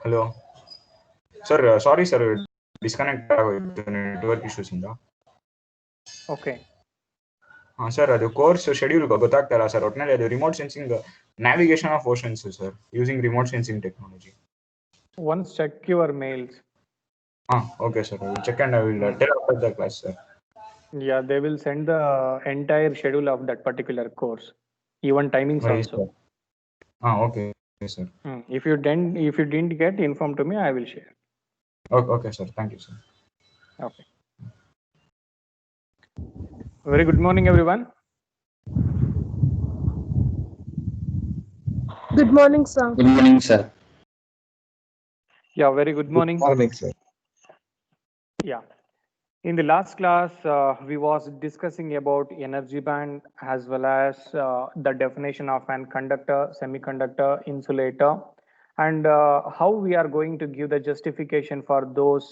Hello sir, sorry sir, disconnect ಆಗೋಯ್ತು, network issues ಇಂದ. Okay. ಹಾಂ ಸರ್, ಅದು ಕೋರ್ಸ್ ಶೆಡ್ಯೂಲ್ ಗೊತ್ತಾಗ್ತಾ ಇಲ್ಲ ಸರ್. ಒಟ್ಟಿನಲ್ಲಿ ಅದು remote sensing navigation of oceans sir, using remote sensing technology. Once check your mails. Okay sir, I will check and I will tell after the class sir. Yeah, they will send the entire schedule of that particular course, even timings Right, also. sir. Okay sir. If you didn't get, inform to me, I will share. Okay sir, thank you sir. Okay. Very good morning everyone. Good morning sir. Good morning sir. Yeah, very good morning. Good morning sir. Yeah. In the last class, we was discussing about energy band as well as the definition of an conductor, semiconductor, insulator, and how we are going to give the justification for those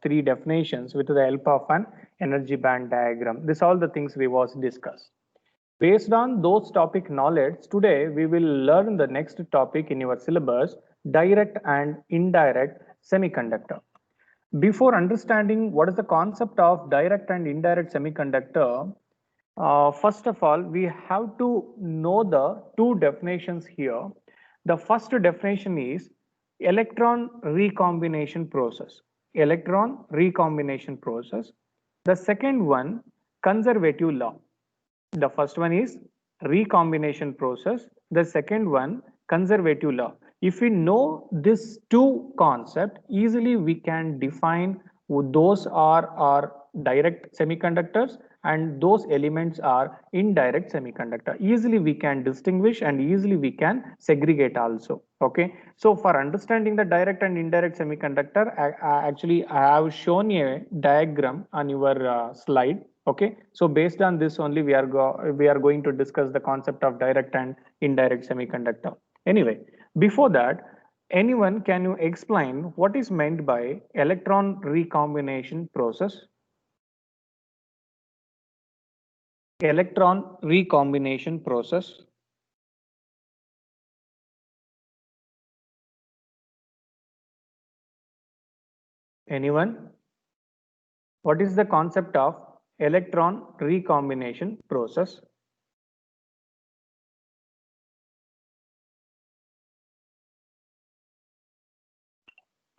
three definitions with the help of an energy band diagram. This all the things we was discussed. Based on those topic knowledge, today we will learn the next topic in your syllabus, direct and indirect semiconductor. Before understanding what is the concept of direct and indirect semiconductor, first of all, we have to know the two definitions here. The first definition is electron recombination process. Electron recombination process. The second one, conservative law. The first one is recombination process. The second one, conservative law. If we know these two concepts, easily we can define those are direct semiconductors and those elements are indirect semiconductor. Easily we can distinguish and easily we can segregate also. Okay. So for understanding the direct and indirect semiconductor, actually I have shown a diagram on your slide. Okay, so based on this only we are going to discuss the concept of direct and indirect semiconductor. Anyway, before that, anyone can you explain what is meant by electron recombination process? Electron recombination process. Anyone? What is the concept of electron recombination process?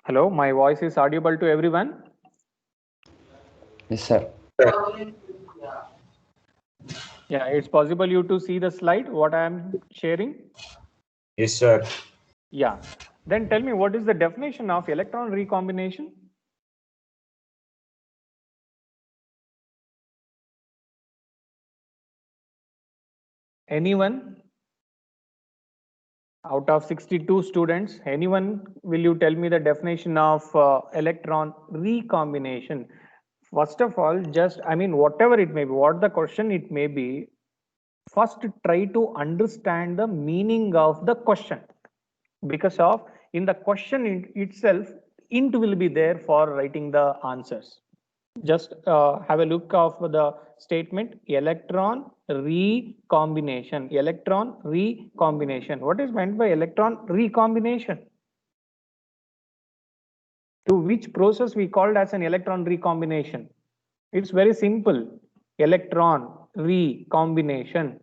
Hello, my voice is audible to everyone? Yes sir. Yeah, it's possible you to see the slide what I am sharing? Yes sir. Yeah, then tell me what is the definition of electron recombination? Anyone? Out of 62 students, anyone, will you tell me the definition of electron recombination? First of all, just whatever it may be, what the question it may be, first try to understand the meaning of the question, because of in the question itself int will be there for writing the answers. Just have a look of the statement electron recombination. Electron recombination, what is meant by electron recombination? To which process we called as an electron recombination? It's very simple. Electron recombination.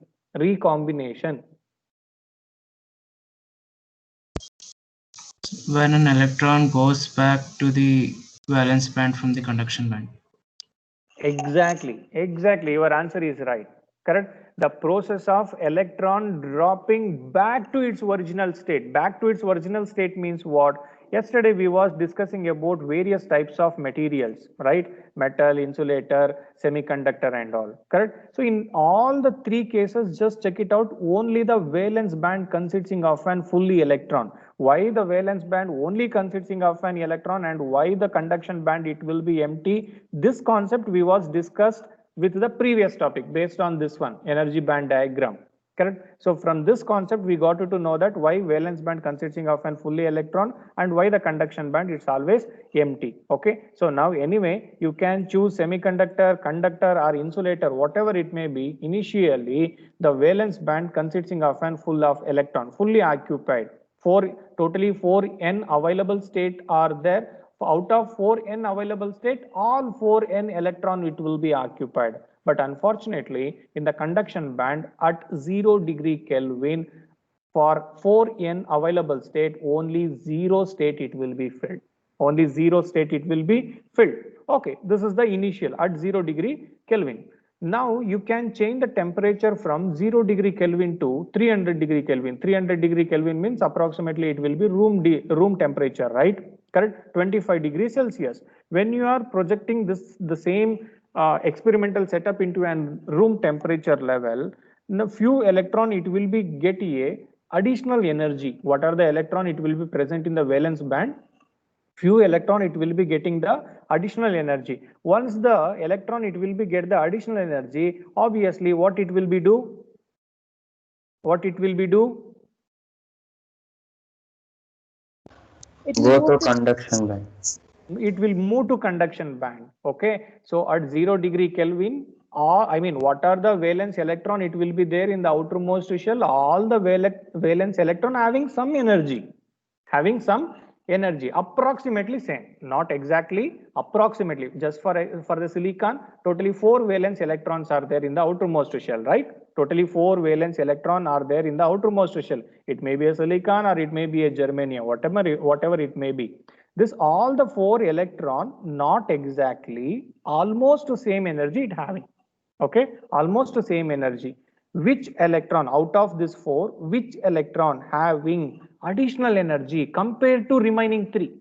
When an electron goes back to the valence band from the conduction band. Exactly, your answer is right. Correct. The process of electron dropping back to its original state. Back to its original state means what? Yesterday we was discussing about various types of materials, right? Metal, insulator, semiconductor and all. Correct. So in all the three cases, just check it out, only the valence band consisting of an fully electron. Why the valence band only consisting of an electron and why the conduction band it will be empty? This concept we was discussed with the previous topic based on this one, energy band diagram. Correct. So from this concept we got to know that why valence band consisting of an fully electron and why the conduction band it's always empty. Okay, so now anyway you can choose semiconductor, conductor or insulator, whatever it may be. Initially the valence band consisting of an full of electron, fully occupied. Totally 4n available state are there. Out of 4n available state, all 4n electron it will be occupied. But unfortunately, in the conduction band at 0 degree Kelvin, for 4n available state, only 0 state it will be filled. Only 0 state it will be filled. Okay, this is the initial at 0 degree Kelvin. Now you can change the temperature from 0 degree Kelvin to 300 degree Kelvin. 300 degree Kelvin means approximately it will be room temperature, right? Correct? 25 degrees Celsius. When you are projecting the same experimental setup into an room temperature level, the few electron it will be get a additional energy. What are the electron it will be present in the valence band? Few electron it will be getting the additional energy. Once the electron it will be get the additional energy, obviously what it will be do? What it will be do? Go to conduction band. It will move to conduction band. Okay, so at 0 degree Kelvin, or I mean, what are the valence electron it will be there in the outermost shell? All the valence electron having some energy, approximately same, not exactly, approximately. Just for the silicon, totally 4 valence electrons are there in the outermost shell, right? Totally 4 valence electron are there in the outermost shell. It may be a silicon or it may be a germanium, whatever it may be. This all the 4 electron not exactly, almost same energy it having. Okay, almost same energy. Which electron out of this 4, which electron having additional energy compared to remaining 3?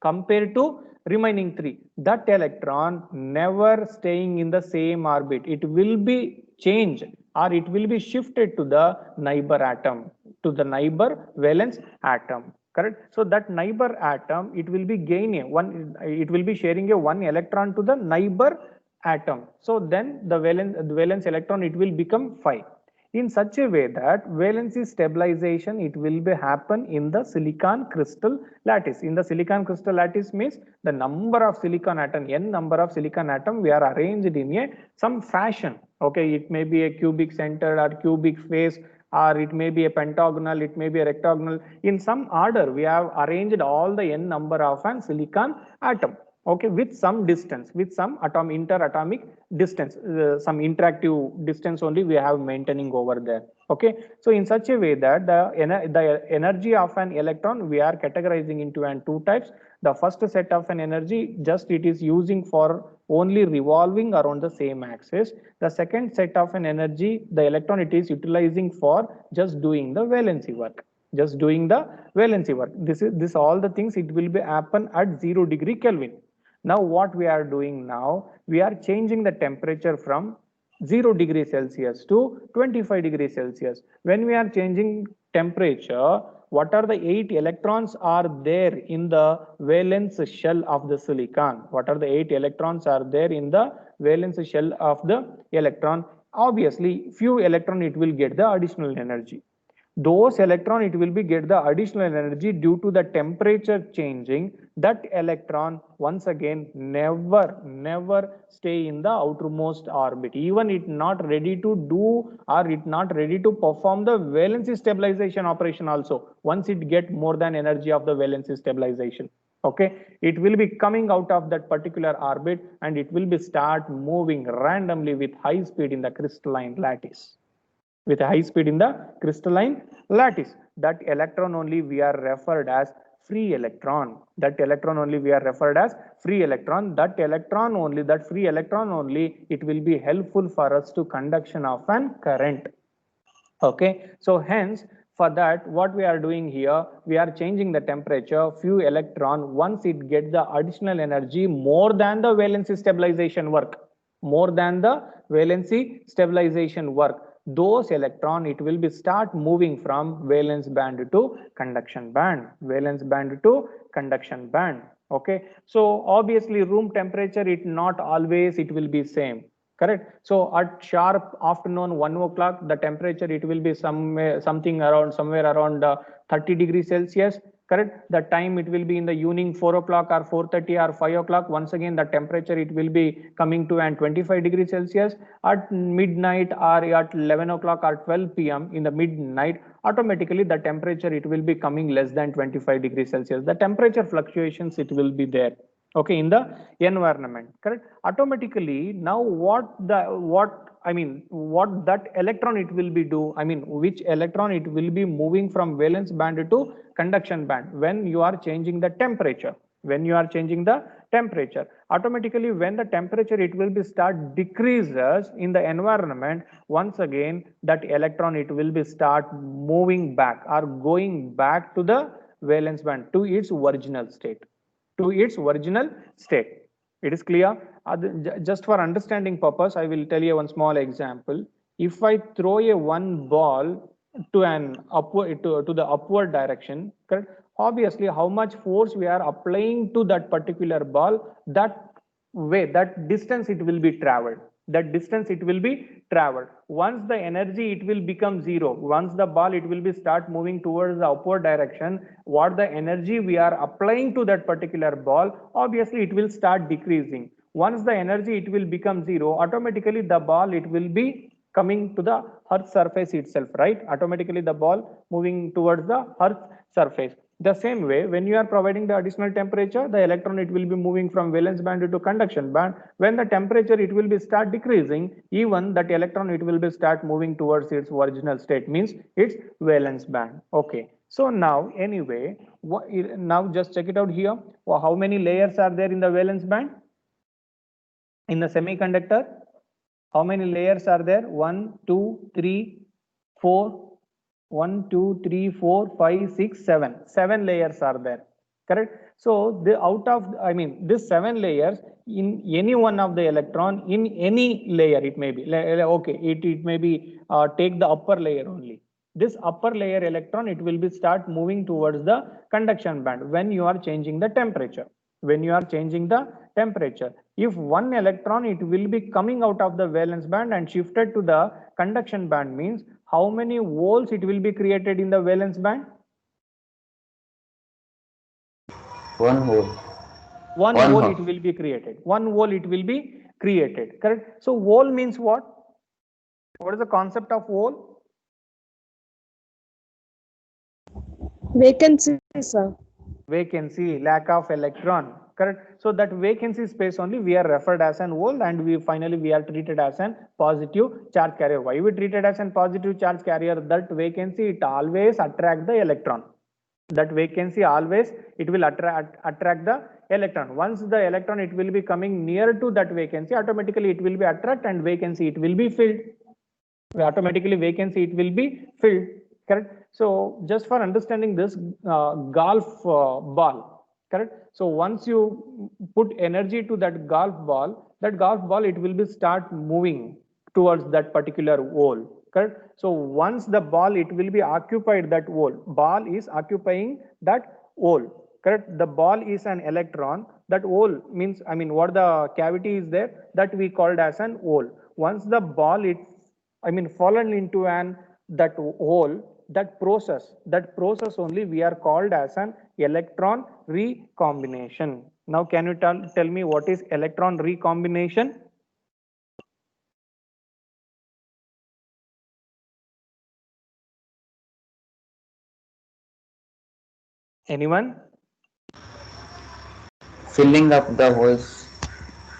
Compared to remaining 3, that electron never staying in the same orbit. It will be changed or it will be shifted to the neighbor atom, to the neighbor valence atom. Correct? So that neighbor atom, it will be gaining one, it will be sharing a 1 electron to the neighbor atom. So then the valence electron it will become 5. In such a way that valency stabilization it will be happen in the silicon crystal lattice. In the silicon crystal lattice means the number of silicon atom, n number of silicon atom we are arranged in a some fashion. Okay, it may be a cubic centered or cubic face, or it may be a pentagonal, it may be a rectangle. In some order, we have arranged all the n number of an silicon atom. Okay, with some distance, with some interatomic distance, some interactive distance only we have maintaining over there. Okay, so in such a way that the energy of an electron we are categorizing into an 2 types. The first set of an energy just it is using for only revolving around the same axis. The second set of an energy, the electron it is utilizing for just doing the valency work. Just doing the valency work. This all the things it will be happen at 0 degree Kelvin. Now what we are doing now, we are changing the temperature from 0 degree Celsius to 25 degree Celsius. When we are changing temperature, what are the 8 electrons are there in the valence shell of the silicon? What are the 8 electrons are there in the valence shell of the electron? Obviously, few electron it will get the additional energy. Those electron it will be get the additional energy due to the temperature changing. That electron once again never stay in the outermost orbit. Even it not ready to do or it not ready to perform the valency stabilization operation also. Once it get more than energy of the valency stabilization. Okay, it will be coming out of that particular orbit and it will be start moving randomly with high speed in the crystalline lattice. With high speed in the crystalline lattice. That electron only we are referred as free electron. That electron only we are referred as free electron. That free electron only, it will be helpful for us to conduction of an current. Okay, so hence for that what we are doing here, we are changing the temperature. Few electron, once it get the additional energy more than the valency stabilization work, those electron it will be start moving from valence band to conduction band. Okay, so obviously room temperature it not always it will be same. Correct. So at sharp afternoon 1 o'clock, the temperature it will be somewhere around 30 degrees Celsius. correct? The time it will be in the evening 4 o'clock or 4:30 or 5 o'clock. Once again, the temperature it will be coming to and 25 degrees Celsius. At midnight or at 11 o'clock or 12 p.m. in the midnight, automatically the temperature it will be coming less than 25 degrees Celsius. The temperature fluctuations it will be there, okay, in the environment, correct? Automatically now what that electron it will be do, which electron it will be moving from valence band to conduction band when you are changing the temperature. When you are changing the temperature, automatically when the temperature it will be start decreases in the environment, once again that electron it will be start moving back or going back to the valence band, to its original state, to its original state. It is clear? Just for understanding purpose, I will tell you one small example. If I throw a one ball to an upward to the upward direction, correct? Obviously, how much force we are applying to that particular ball, that way, that distance it will be traveled. That distance it will be traveled. Once the energy it will become zero, once the ball it will be start moving towards the upward direction, what the energy we are applying to that particular ball, obviously it will start decreasing. Once the energy it will become zero, automatically the ball it will be coming to the earth surface itself, right? Automatically the ball moving towards the earth surface. The same way, when you are providing the additional temperature, the electron it will be moving from valence band to conduction band. When the temperature it will be start decreasing, even that electron it will be start moving towards its original state, means its valence band. Okay. So now anyway, now just check it out here. How many layers are there in the valence band? In the semiconductor, how many layers are there? 1, 2, 3, 4. 1, 2, 3, 4, 5, 6, 7. 7 layers are there, correct? So the out of this 7 layers, in any one of the electron, in any layer it may be, okay, it may be take the upper layer only. This upper layer electron it will be start moving towards the conduction band when you are changing the temperature. When you are changing the temperature, if one electron it will be coming out of the valence band and shifted to the conduction band, means how many holes it will be created in the valence band? One hole. One hole it will be created. One hole it will be created, correct? So hole means what? What is the concept of hole? Vacancy, sir. Vacancy, lack of electron, correct? So that vacancy space only we are referred as an hole, and we are treated as an positive charge carrier. Why we treated as an positive charge carrier? That vacancy it always attract the electron. That vacancy always it will attract the electron. Once the electron it will be coming near to that vacancy, automatically it will be attract and vacancy it will be filled. Automatically vacancy it will be filled, correct? So just for understanding this golf ball, correct? So once you put energy to that golf ball it will be start moving towards that particular hole, correct? So once the ball it will be occupied, that hole, ball is occupying that hole, correct? The ball is an electron. That hole means what the cavity is there, that we called as an hole. Once the ball it fallen into that hole, that process only we are called as an electron recombination. Now can you tell me what is electron recombination? Anyone? Filling up the holes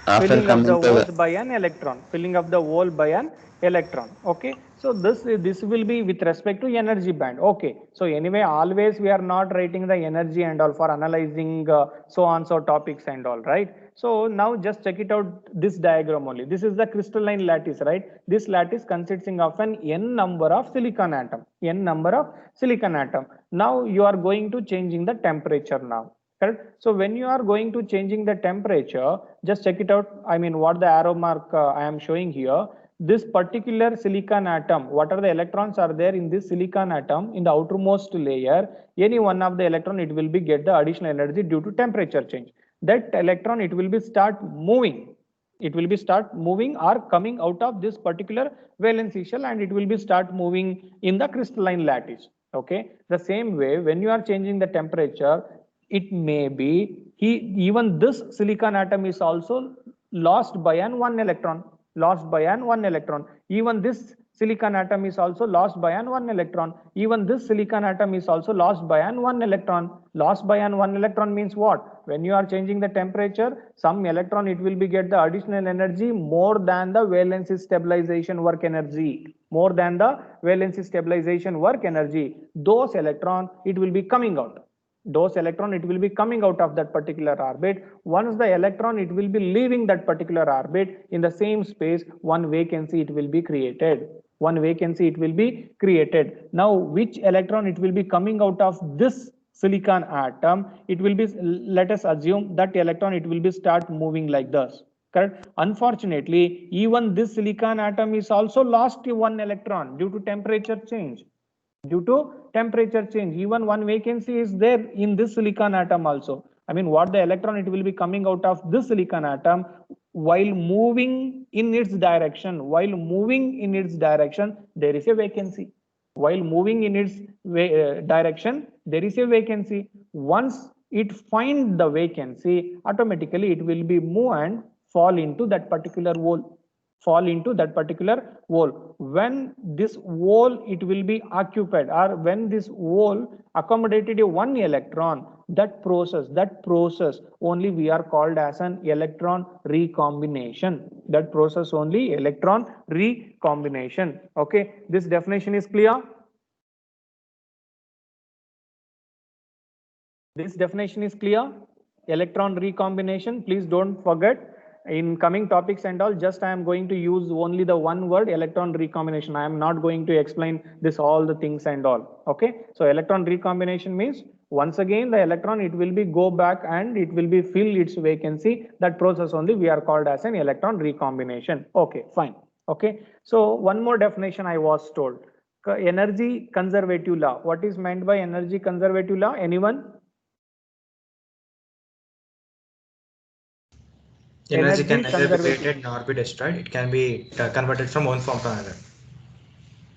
after filling coming up the to holes by an electron. Filling up the hole by an electron. Okay. So this will be with respect to energy band. Okay. So anyway, always we are not writing the energy and all for analyzing so on so topics and all, right? So now just check it out, this diagram only. This is the crystalline lattice, right? This lattice consisting of an n number of silicon atom. N number of silicon atom. Now you are going to changing the temperature now. Correct? So when you are going to changing the temperature, just check it out. What the arrow mark I am showing here. This particular silicon atom, what are the electrons are there in this silicon atom in the outermost layer? Any one of the electron, it will be get the additional energy due to temperature change. That electron, it will be start moving. It will be start moving or coming out of this particular valence shell, and it will be start moving in the crystalline lattice. Okay, the same way when you are changing the temperature, it may be even this silicon atom is also lost by an one electron, lost by an one electron. Even this silicon atom is also lost by an one electron. Even this silicon atom is also lost by an one electron. Lost by an one electron means what? When you are changing the temperature, some electron it will be get the additional energy more than the valency stabilization work energy, more than the valency stabilization work energy. Those electron it will be coming out. Those electron it will be coming out of that particular orbit. Once the electron it will be leaving that particular orbit, in the same space one vacancy it will be created. One vacancy it will be created. Now which electron it will be coming out of this silicon atom? It will be, let us assume that electron it will be start moving like this. Correct? Unfortunately, even this silicon atom is also lost one electron due to temperature change. Due to temperature change, even one vacancy is there in this silicon atom also. I mean, what the electron it will be coming out of this silicon atom while moving in its direction. While moving in its direction, there is a vacancy. While moving in its direction, there is a vacancy. Once it finds the vacancy, automatically it will be move and fall into that particular hole. Fall into that particular hole. When this hole it will be occupied, or when this hole accommodated a one electron, that process only we are called as an electron recombination. That process only electron recombination. Okay, this definition is clear. This definition is clear. Electron recombination, please don't forget. In coming topics and all, just I am going to use only the one word, electron recombination. I am not going to explain this all the things and all. Okay, so electron recombination means once again the electron it will be go back and it will be fill its vacancy. That process only we are called as an electron recombination. Okay, fine. Okay, so one more definition I was told. Energy conservative law. What is meant by energy conservative law? Anyone? Energy can Energy neither be conservative. created nor be destroyed. It can be converted from one form to another.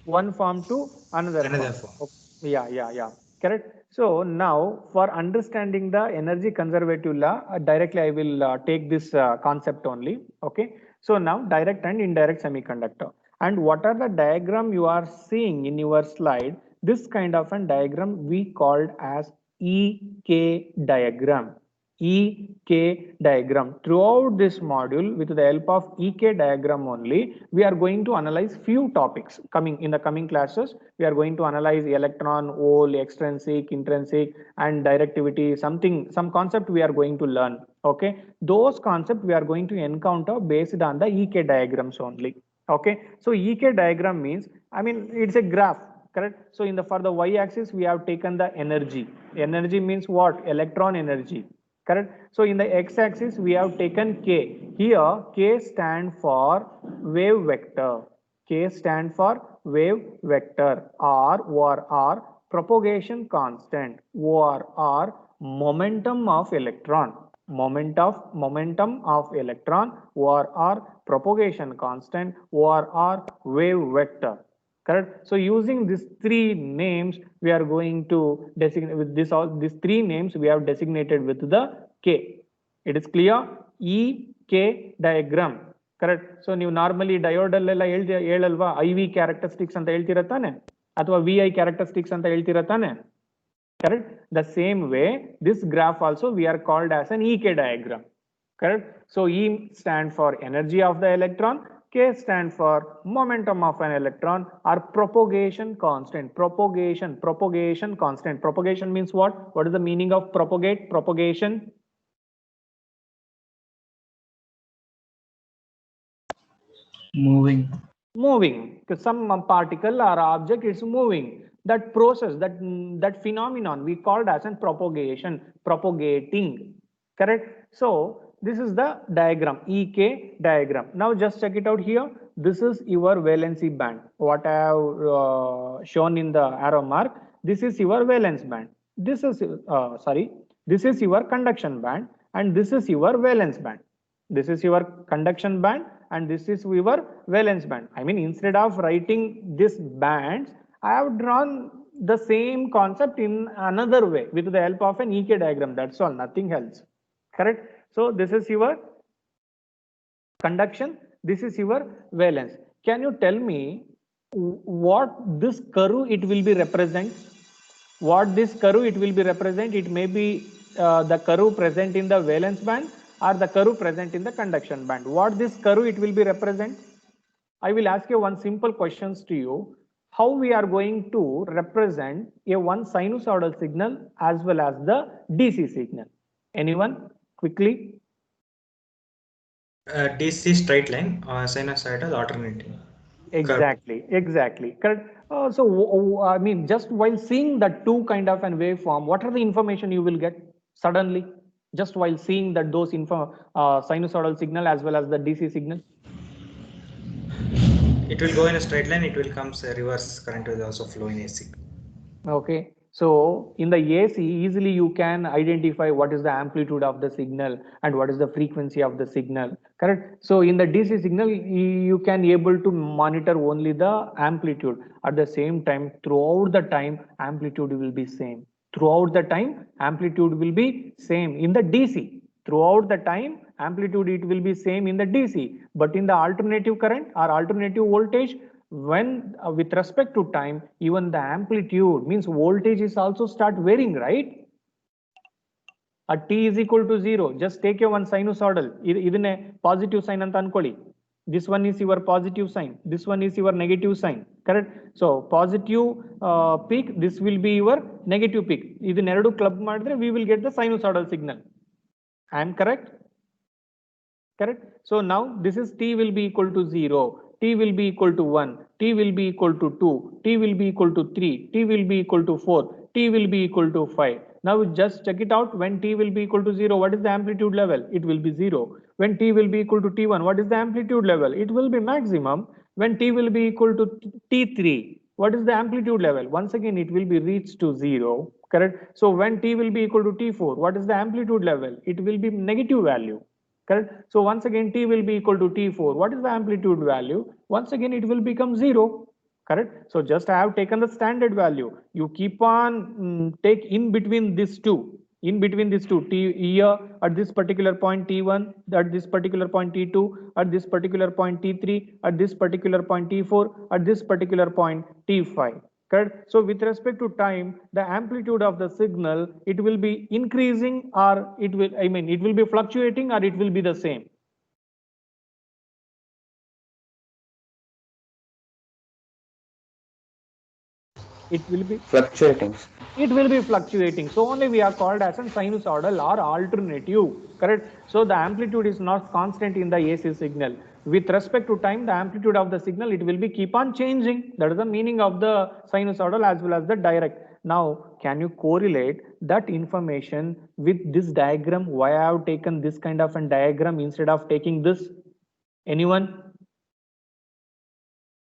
One form to another form. Okay. Yeah. Correct. So now for understanding the energy conservative law, directly I will take this concept only. Okay. So now direct and indirect semiconductor. And what are the diagram you are seeing in your slide? This kind of a diagram we called as EK diagram. EK diagram. Throughout this module, with the help of EK diagram only, we are going to analyze few topics coming in the coming classes. We are going to analyze electron, hole, extrinsic, intrinsic, and directivity. Some concept we are going to learn. Okay, those concepts we are going to encounter based on the EK diagrams only. Okay, so EK diagram means, I mean, it's a graph. Correct. So in the for the y-axis we have taken the energy. Energy means what? Electron energy. Correct. So in the x-axis we have taken k. Here k stand for wave vector. K stand for wave vector. R propagation constant. R momentum of electron. Momentum of electron. R propagation constant. R wave vector. Correct. So using these three names, we are going to designate with this all these three names we have designated with the K. It is clear? E K diagram. Correct. So you normally diodal ಎಲ್ಲ ಹೇಳಲ್ವಾ IV characteristics ಅಂತ ಹೇಳ್ತೀರಾ ತಾನೆ ಅಥವಾ VI characteristics ಅಂತ ಹೇಳ್ತೀರಾ ತಾನೆ. Correct. The same way this graph also we are called as an EK diagram. Correct. So E stand for energy of the electron. K stand for momentum of an electron or propagation constant. Propagation constant. Propagation means what? What is the meaning of propagate? Propagation. Moving. Because some particle or object is moving. That process, that phenomenon we called as an propagation, propagating. Correct. So this is the diagram, EK diagram. Now just check it out here. This is your valency band. What I have shown in the arrow mark. This is your valence band. This is this is your conduction band, and this is your valence band. This is your conduction band, and this is your valence band. I mean, instead of writing this bands, I have drawn the same concept in another way with the help of an EK diagram. That's all, nothing else. Correct? So this is your conduction, this is your valence. Can you tell me what this curve it will be represent? What this curve it will be represent? It may be the curve present in the valence band or the curve present in the conduction band. What this curve it will be represent? I will ask you one simple questions to you. How we are going to represent a one sinusoidal signal as well as the DC signal? Anyone? Quickly. DC straight line, sinusoidal alternating. Exactly, correct. I mean, just while seeing the two kind of an waveform, what are the information you will get suddenly? Just while seeing that those sinusoidal signal as well as the DC signal. It will go in a straight line. It will come reverse current will also flow in AC. Okay, so in the AC, easily you can identify what is the amplitude of the signal and what is the frequency of the signal, correct? So in the DC signal, you can able to monitor only the amplitude. At the same time, throughout the time, amplitude will be same. Throughout the time, amplitude will be same in the DC. Throughout the time, amplitude it will be same in the DC. But in the alternative current or alternative voltage, when with respect to time, even the amplitude means voltage is also start varying, right? At t is equal to 0, just take a one sinusoidal. Idine positive sign anta ankoli. This one is your positive sign, this one is your negative sign, correct? So positive peak, this will be your negative peak. Idin eradu club madre we will get the sinusoidal signal. I am correct? Correct? So now this is t will be equal to 0, t will be equal to 1, t will be equal to 2, t will be equal to 3, t will be equal to 4, t will be equal to 5. Now just check it out. When t will be equal to 0, what is the amplitude level? It will be 0. When t will be equal to t1, what is the amplitude level? It will be maximum. When t will be equal to t3, what is the amplitude level? Once again, it will be reached to 0. Correct? So when t will be equal to t4, what is the amplitude level? It will be negative value. Correct? So once again, t will be equal to t4. What is the amplitude value? Once again, it will become 0. Correct? So just I have taken the standard value. You keep on take in between these two. In between these two, t here at this particular point t1, at this particular point t2, at this particular point t3, at this particular point t4, at this particular point t5. Correct? So with respect to time, the amplitude of the signal, it will be increasing or it will, I mean, it will be fluctuating or it will be the same. It will be Fluctuating. It will be fluctuating. So only we are called as a sinusoidal or alternative. Correct? So the amplitude is not constant in the AC signal. With respect to time, the amplitude of the signal, it will be keep on changing. That is the meaning of the sinusoidal as well as the direct. Now, can you correlate that information with this diagram? Why I have taken this kind of a diagram instead of taking this? Anyone?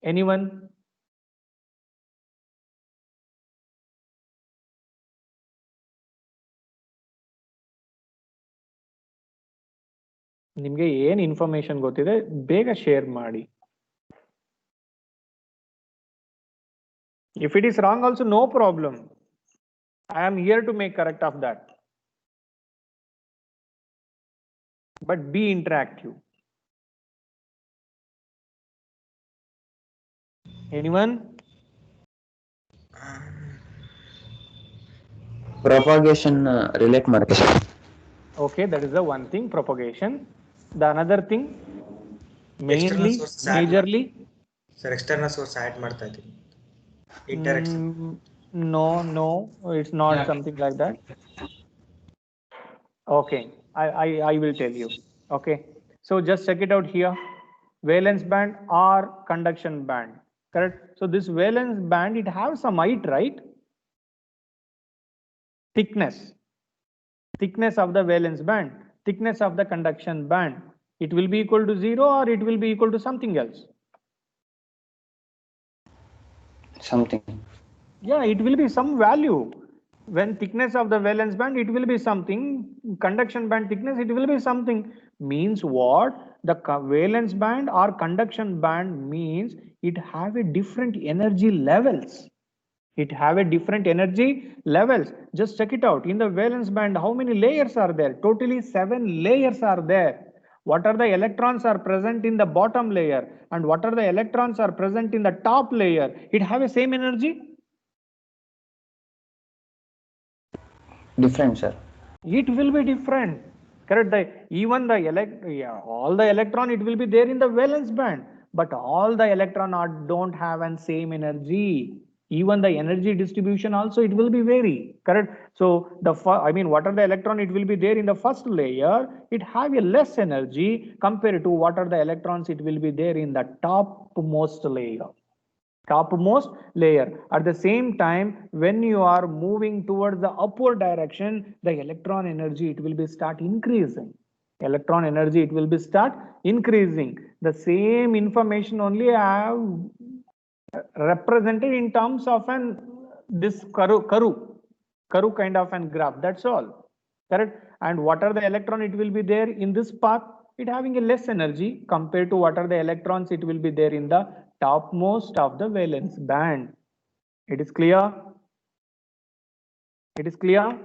Anyone? ನಿಮಗೆ ಏನು information ಗೊತ್ತಿದೆ ಬೇಗ share ಮಾಡಿ. If it is wrong also, no problem. I am here to make correct of that. But be interactive. Anyone? Propagation relate ಮಾಡ್ತಾರೆ. Okay, that is the one thing, propagation. The another thing, mainly, majorly. Sir, external source add ಮಾಡ್ತಾ ಇದ್ದೀನಿ. Interaction. No, it's not something like that. Okay, I will tell you. Okay, so just check it out here. Valence band or conduction band, correct? So this valence band, it has some height, right? Thickness of the valence band, thickness of the conduction band, it will be equal to 0 or it will be equal to something else? Something. Yeah, it will be some value. When thickness of the valence band, it will be something. Conduction band thickness, it will be something. Means what? The valence band or conduction band means it have a different energy levels. It have a different energy levels. Just check it out. In the valence band, how many layers are there? Totally 7 layers are there. What are the electrons are present in the bottom layer and what are the electrons are present in the top layer? It have a same energy? Different, sir. It will be different. Correct. Even the all the electron it will be there in the valence band, but all the electron don't have an same energy. Even the energy distribution also it will be vary. Correct. So what are the electron it will be there in the first layer? It have a less energy compared to what are the electrons it will be there in the topmost layer. Topmost layer. At the same time, when you are moving towards the upward direction, the electron energy it will be start increasing. Electron energy it will be start increasing. The same information only I have represented in terms of this Karu kind of an graph. That's all. Correct. And what are the electron it will be there in this path? It having a less energy compared to what are the electrons it will be there in the topmost of the valence band. It is clear? It is clear?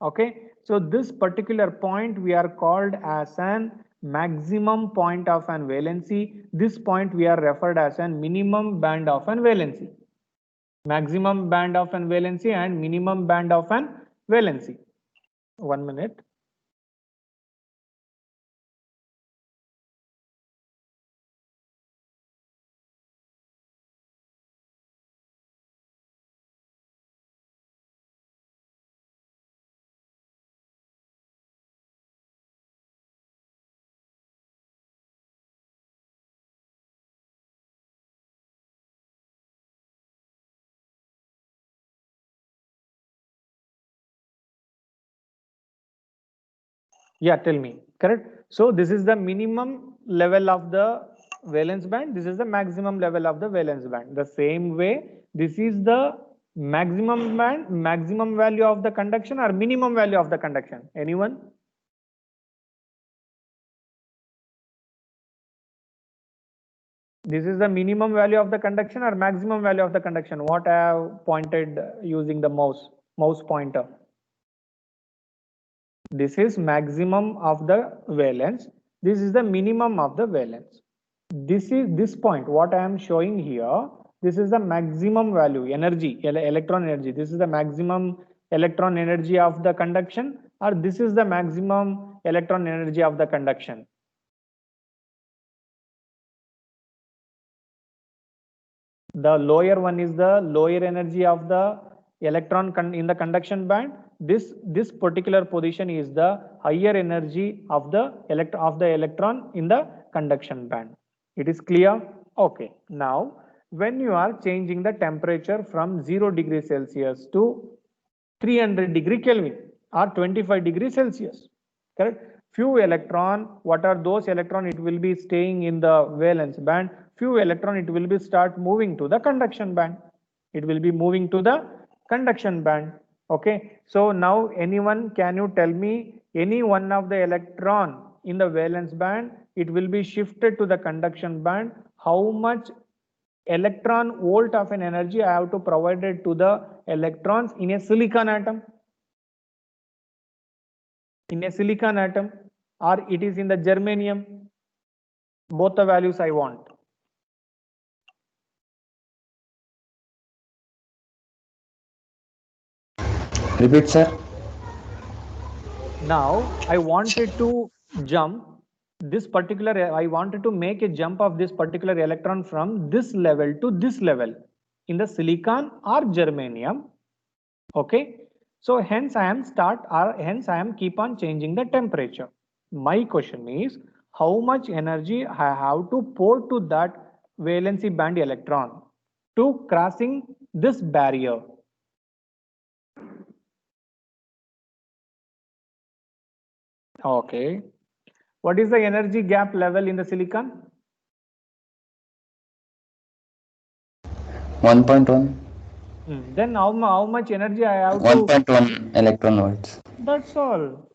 Okay. So this particular point we are called as an maximum point of an valency. This point we are referred as an minimum band of an valency. Maximum band of an valency and minimum band of an valency. 1 minute. Yeah, tell me. Correct. So this is the minimum level of the valence band. This is the maximum level of the valence band. The same way, this is the maximum band, maximum value of the conduction or minimum value of the conduction. Anyone? This is the minimum value of the conduction or maximum value of the conduction. What I have pointed using the mouse pointer. This is maximum of the valence. This is the minimum of the valence. This is this point. What I am showing here. This is the maximum value energy, electron energy. This is the maximum electron energy of the conduction, or this is the maximum electron energy of the conduction. The lower one is the lower energy of the electron in the conduction band. This particular position is the higher energy of the electron in the conduction band. It is clear? Okay. Now, when you are changing the temperature from 0 degree Celsius to 300 degree Kelvin or 25 degree Celsius, correct? Few electron, what are those electron? It will be staying in the valence band. Few electron, it will be start moving to the conduction band. It will be moving to the conduction band. Okay. So now anyone, can you tell me any one of the electron in the valence band, it will be shifted to the conduction band. How much electron volt of an energy I have to provide it to the electrons in a silicon atom? In a silicon atom, or it is in the germanium? Both the values I want. Repeat, sir. Now I wanted to jump this particular, I wanted to make a jump of this particular electron from this level to this level in the silicon or germanium. Okay. So hence I am keep on changing the temperature. My question is, how much energy I have to pour to that valency band electron to crossing this barrier? Okay. What is the energy gap level in the silicon? 1.1. Then how much energy I have 1.1 electron volts. That's all.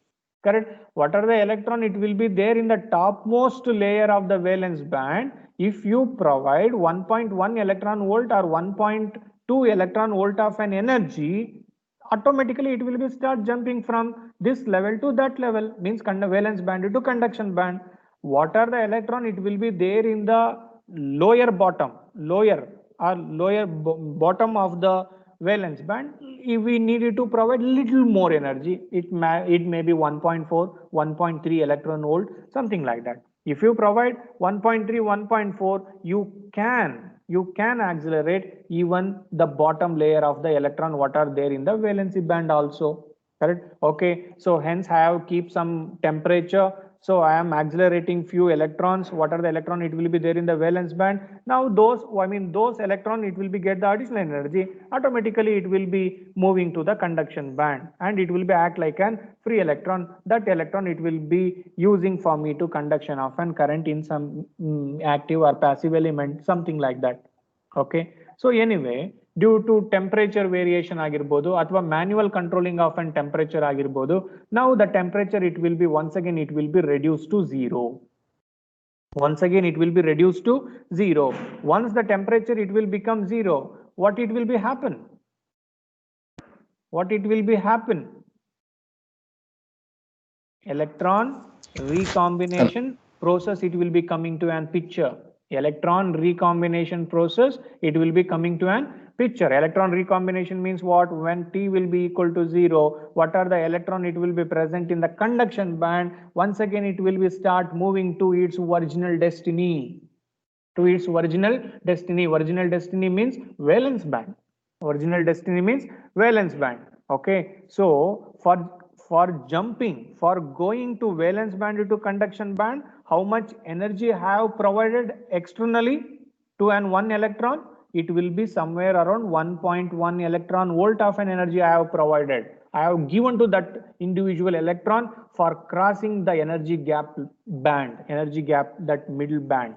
Correct. What are the electron? It will be there in the topmost layer of the valence band. If you provide 1.1 electron volt or 1.2 2 electron volt of an energy, automatically it will be start jumping from this level to that level, means valence band to conduction band. What are the electron? It will be there in the lower bottom, lower bottom of the valence band. If we needed to provide little more energy, it may be 1.4, 1.3 electron volt, something like that. If you provide 1.3, 1.4, you can accelerate even the bottom layer of the electron what are there in the valency band also. Correct? Okay, so hence I have keep some temperature. So I am accelerating few electrons. What are the electron? It will be there in the valence band. Now those electron, it will be get the additional energy. Automatically it will be moving to the conduction band, and it will be act like an free electron. That electron it will be using for me to conduction of an current in some active or passive element, something like that. Okay. So anyway, due to temperature variation ಆಗಿರ್ಬೋದು ಅಥವಾ manual controlling of an temperature ಆಗಿರ್ಬೋದು, now the temperature it will be once again it will be reduced to 0. Once again it will be reduced to 0. Once the temperature it will become 0, what it will be happen? What it will be happen? Electron recombination process it will be coming to an picture. Electron recombination process it will be coming to an picture. Electron recombination means what? When T will be equal to 0, what are the electron it will be present in the conduction band? Once again it will be start moving to its original destiny. To its original destiny. Original destiny means valence band. Original destiny means valence band. Okay, so for jumping, for going to valence band to conduction band, how much energy I have provided externally to an one electron? It will be somewhere around 1.1 electron volt of an energy I have provided. I have given to that individual electron for crossing the energy gap band, energy gap, that middle band.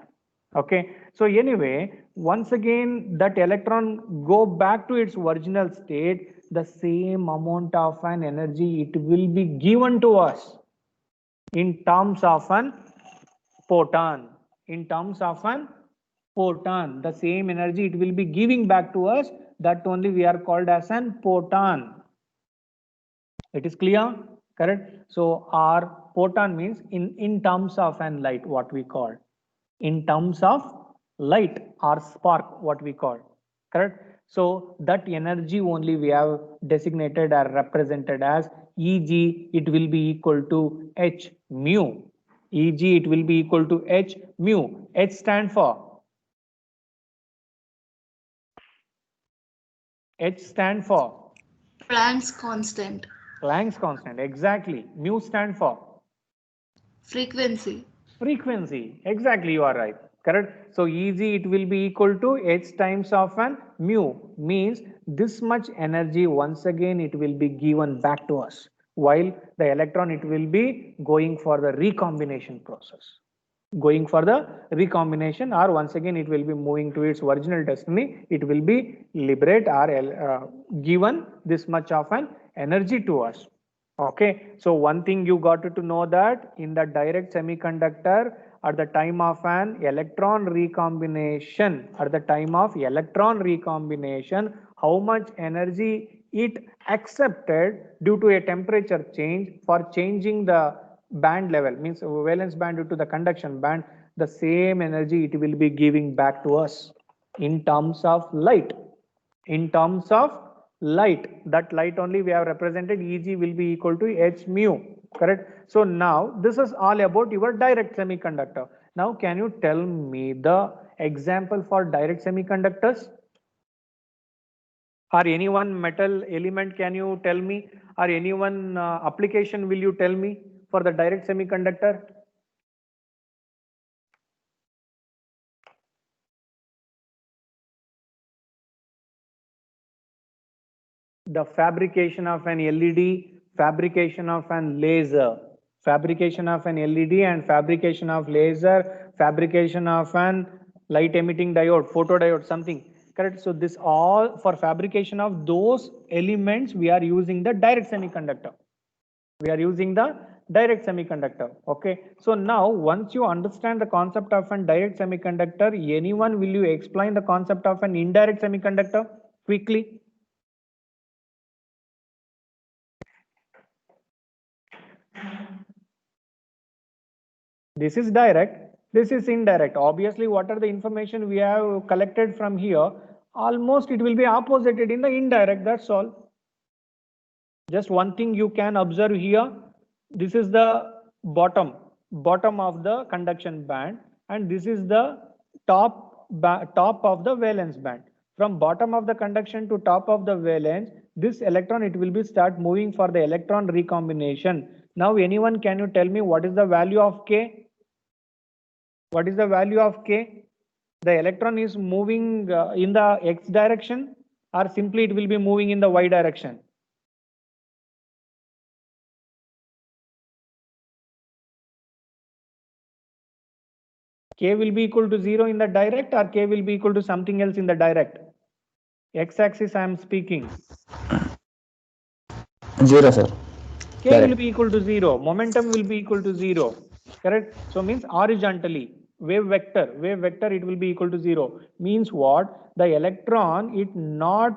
Okay, so anyway, once again that electron go back to its original state, the same amount of an energy it will be given to us in terms of an photon. In terms of an photon, the same energy it will be giving back to us, that only we are called as an photon. It is clear? Correct? So our photon means in terms of an light, what we call. In terms of light or spark, what we call. Correct? So that energy only we have designated or represented as Eg, it will be equal to h mu. Eg, it will be equal to h mu. H stand for? H stand for? Planck's constant. Planck's constant, exactly. Mu stand for? Frequency. Frequency, exactly, you are right. Correct? So Eg it will be equal to h times of an mu, means this much energy once again it will be given back to us, while the electron it will be going for the recombination process. Going for the recombination, or once again it will be moving to its original destiny, it will be liberate or given this much of an energy to us. Okay, so one thing you got to know that in the direct semiconductor, at the time of an electron recombination, how much energy it accepted due to a temperature change for changing the band level, means valence band to the conduction band, the same energy it will be giving back to us in terms of light. In terms of light, that light only we have represented, Eg will be equal to h mu. Correct? So now this is all about your direct semiconductor. Now can you tell me the example for direct semiconductors? Or any one metal element can you tell me? Or any one application will you tell me for the direct semiconductor? The fabrication of an LED, fabrication of an laser, fabrication of an LED and fabrication of laser, fabrication of an light emitting diode, photodiode, something. Correct? So this all for fabrication of those elements we are using the direct semiconductor. We are using the direct semiconductor. Okay. So now once you understand the concept of an direct semiconductor, anyone will you explain the concept of an indirect semiconductor quickly? This is direct, this is indirect. Obviously, what are the information we have collected from here? Almost it will be opposited in the indirect, that's all. Just one thing you can observe here, this is the bottom of the conduction band, and this is the top of the valence band. From bottom of the conduction to top of the valence, this electron, it will be start moving for the electron recombination. Now anyone, can you tell me what is the value of K? What is the value of K? The electron is moving in the X direction, or simply it will be moving in the Y direction? K will be equal to 0 in the direct, or K will be equal to something else in the direct? X-axis I am speaking. 0, sir. K Direct. will be equal to 0. Momentum will be equal to 0. Correct? So means horizontally, wave vector, it will be equal to 0. Means what? The electron, it not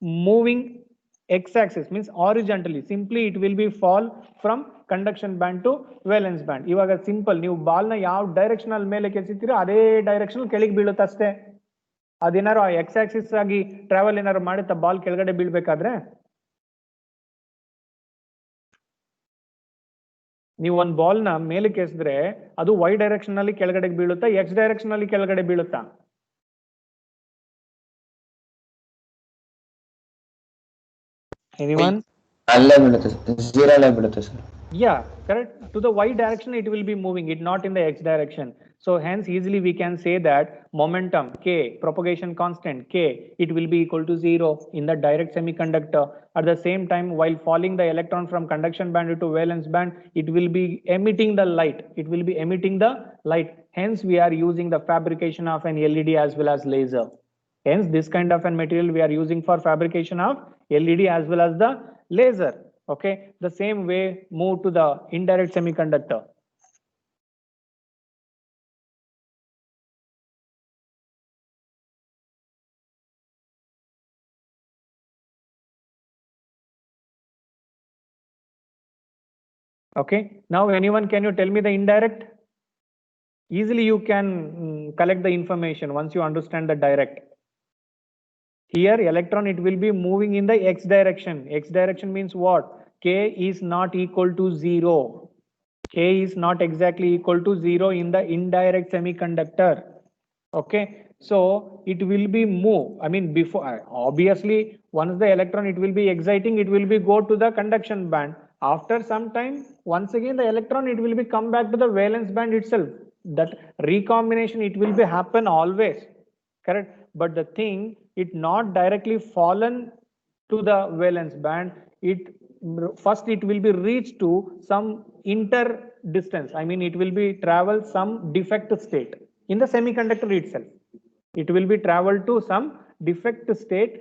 moving x-axis, means horizontally. Simply it will be fall from conduction band to valence band. ಇವಾಗ simple, ನೀವು ಬಾಲ್ನ ಯಾವ directional ಮೇಲೆ ಕೆಸಿತೀರೋ ಅದೇ directional ಕೆಳಗೆ ಬೀಳುತ್ತೆ ಅಷ್ಟೇ. ಅದೇನಾರು ಆ X Axis ಆಗಿ ಟ್ರಾವೆಲ್ ಏನಾರು ಮಾಡುತ್ತಾ ಬಾಲ್ ಕೆಳಗಡೆ ಬೀಳ್ಬೇಕಾದ್ರೆ? ನೀವು ಒಂದು ಬಾಲ್ ನ ಮೇಲೆ ಕೆಸಿದ್ರೆ ಅದು ವೈ ಡೈರೆಕ್ಷನ್ ಅಲ್ಲಿ ಕೆಳಗಡೆ ಬೀಳುತ್ತಾ, ಎಕ್ಸ್ ಡೈರೆಕ್ಷನ್ ಅಲ್ಲಿ ಕೆಳಗಡೆ ಬೀಳುತ್ತಾ? Anyone? ಅಲ್ಲೇ ಬೀಳುತ್ತೆ, 0 ಅಲ್ಲೇ ಬೀಳುತ್ತೆ sir. Yeah, correct. To the y direction it will be moving, it not in the x direction. So hence easily we can say that momentum K, propagation constant K, it will be equal to 0 in the direct semiconductor. At the same time, while falling the electron from conduction band to valence band, it will be emitting the light. It will be emitting the light. Hence we are using the fabrication of an LED as well as laser. Hence this kind of a material we are using for fabrication of LED as well as the laser. Okay, the same way move to the indirect semiconductor. Okay, now anyone, can you tell me the indirect? Easily you can collect the information once you understand the direct. Here electron, it will be moving in the x direction. X direction means what? K is not equal to 0. K is not exactly equal to 0 in the indirect semiconductor. Okay, so it will be move. I mean, before, obviously once the electron, it will be exciting, it will be go to the conduction band. After some time, once again the electron, it will be come back to the valence band itself. That recombination, it will be happen always, correct? But the thing, it not directly fallen to the valence band. It first it will be reached to some inter distance. I mean, it will be travel some defect state in the semiconductor itself. It will be traveled to some defect state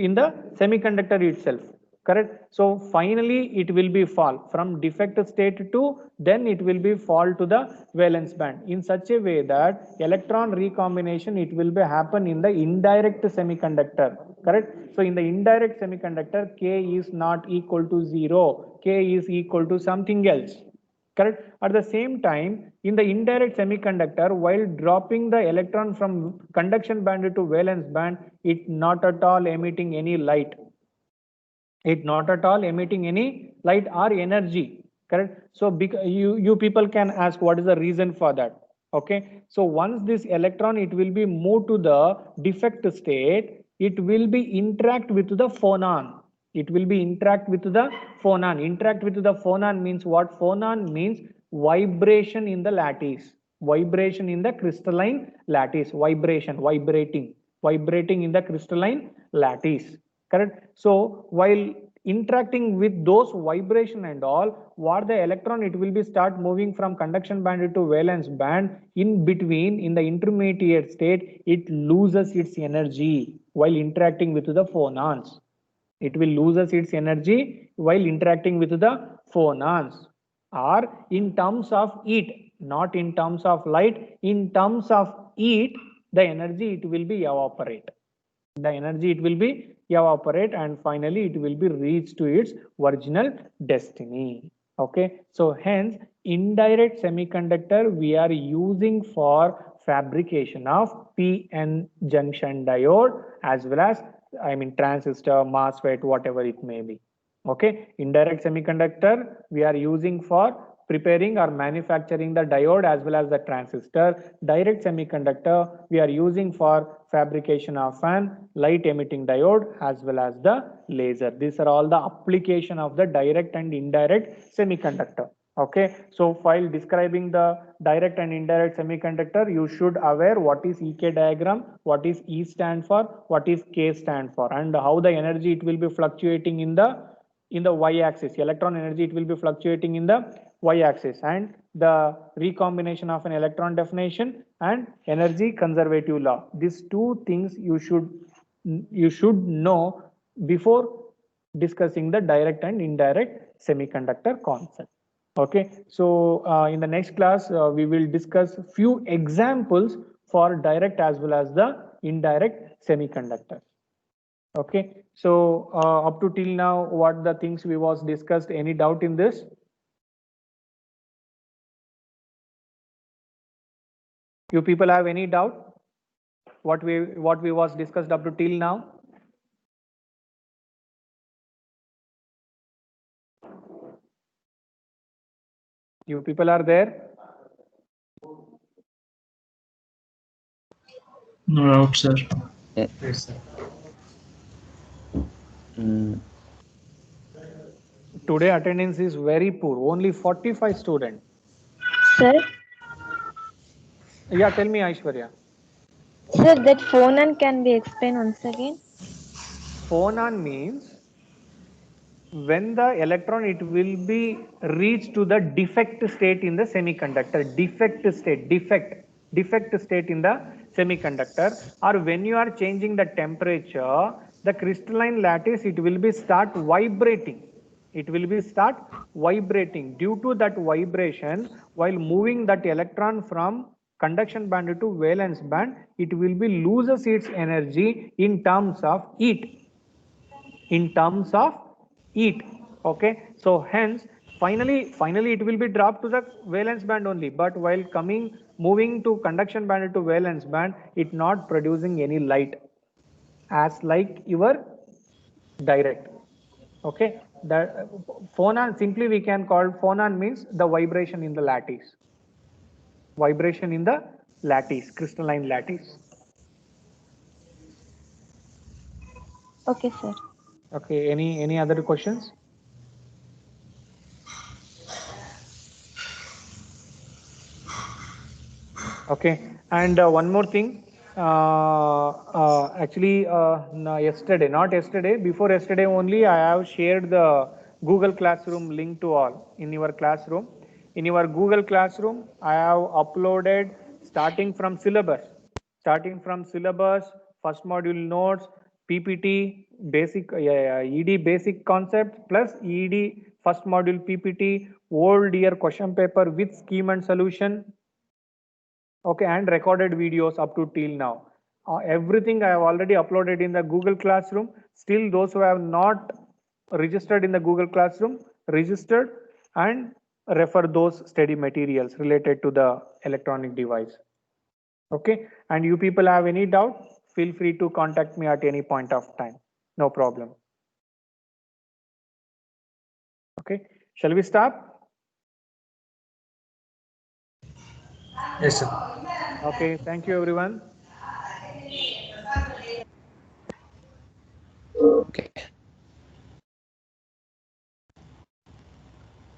in the semiconductor itself, correct? So finally it will be fall from defect state to, then it will be fall to the valence band in such a way that electron recombination, it will be happen in the indirect semiconductor, correct? So in the indirect semiconductor, K is not equal to 0, K is equal to something else, correct? At the same time, in the indirect semiconductor, while dropping the electron from conduction band to valence band, it not at all emitting any light. It not at all emitting any light or energy, correct? So you people can ask what is the reason for that. Okay, so once this electron, it will be moved to the defect state, it will be interact with the phonon. It will be interact with the phonon. Interact with the phonon means what? Phonon means vibration in the lattice, vibration in the crystalline lattice, vibrating in the crystalline lattice, correct? So while interacting with those vibration and all, what the electron, it will be start moving from conduction band to valence band. In between, in the intermediate state, it loses its energy while interacting with the phonons. It will loses its energy while interacting with the phonons, or in terms of heat, not in terms of light, in terms of heat, the energy, it will be evaporate. The energy it will be evaporate and finally it will be reached to its original destiny. Okay, so hence indirect semiconductor we are using for fabrication of PN junction diode as well as transistor, MOSFET, whatever it may be. Okay, indirect semiconductor we are using for preparing or manufacturing the diode as well as the transistor. Direct semiconductor we are using for fabrication of an light emitting diode as well as the laser. These are all the application of the direct and indirect semiconductor. Okay, so while describing the direct and indirect semiconductor, you should aware what is EK diagram, what is E stand for, what is K stand for, and how the energy it will be fluctuating in the y-axis. Electron energy it will be fluctuating in the y-axis, and the recombination of an electron definition and energy conservative law. These two things you should know before discussing the direct and indirect semiconductor concept. Okay, so in the next class we will discuss few examples for direct as well as the indirect semiconductor. Okay, so up to till now what the things we was discussed, any doubt in this? You people have any doubt what we was discussed up to till now? You people are there? No doubt, sir. Yes, sir. Mm, Today attendance is very poor, only 45 students. Sir, Yeah, tell me Aishwarya. sir, that phonon can be explained once again. Phonon means when the electron it will be reached to the defect state in the semiconductor. Defect state in the semiconductor, or when you are changing the temperature, the crystalline lattice it will be start vibrating. It will be start vibrating. Due to that vibration, while moving that electron from conduction band to valence band, it will be loses its energy in terms of heat. Okay, so hence finally it will be dropped to the valence band only, but while moving to conduction band to valence band, it not producing any light as like your direct. Okay, the phonon, simply we can call phonon means the vibration in the lattice, crystalline lattice. Okay, sir. Okay, any other questions? Okay, and one more thing. Actually, not yesterday, before yesterday only, I have shared the Google Classroom link to all in your classroom. In your Google Classroom, I have uploaded starting from syllabus, first module notes, PPT, basic ED basic concept plus ED first module PPT, old year question paper with scheme and solution. Okay, and recorded videos up to till now. Everything I have already uploaded in the Google Classroom. Still, those who have not registered in the Google Classroom, registered and refer those study materials related to the electronic device. Okay, and you people have any doubt, feel free to contact me at any point of time. No problem. Okay, shall we start? Yes, sir. Okay, thank you everyone. okay.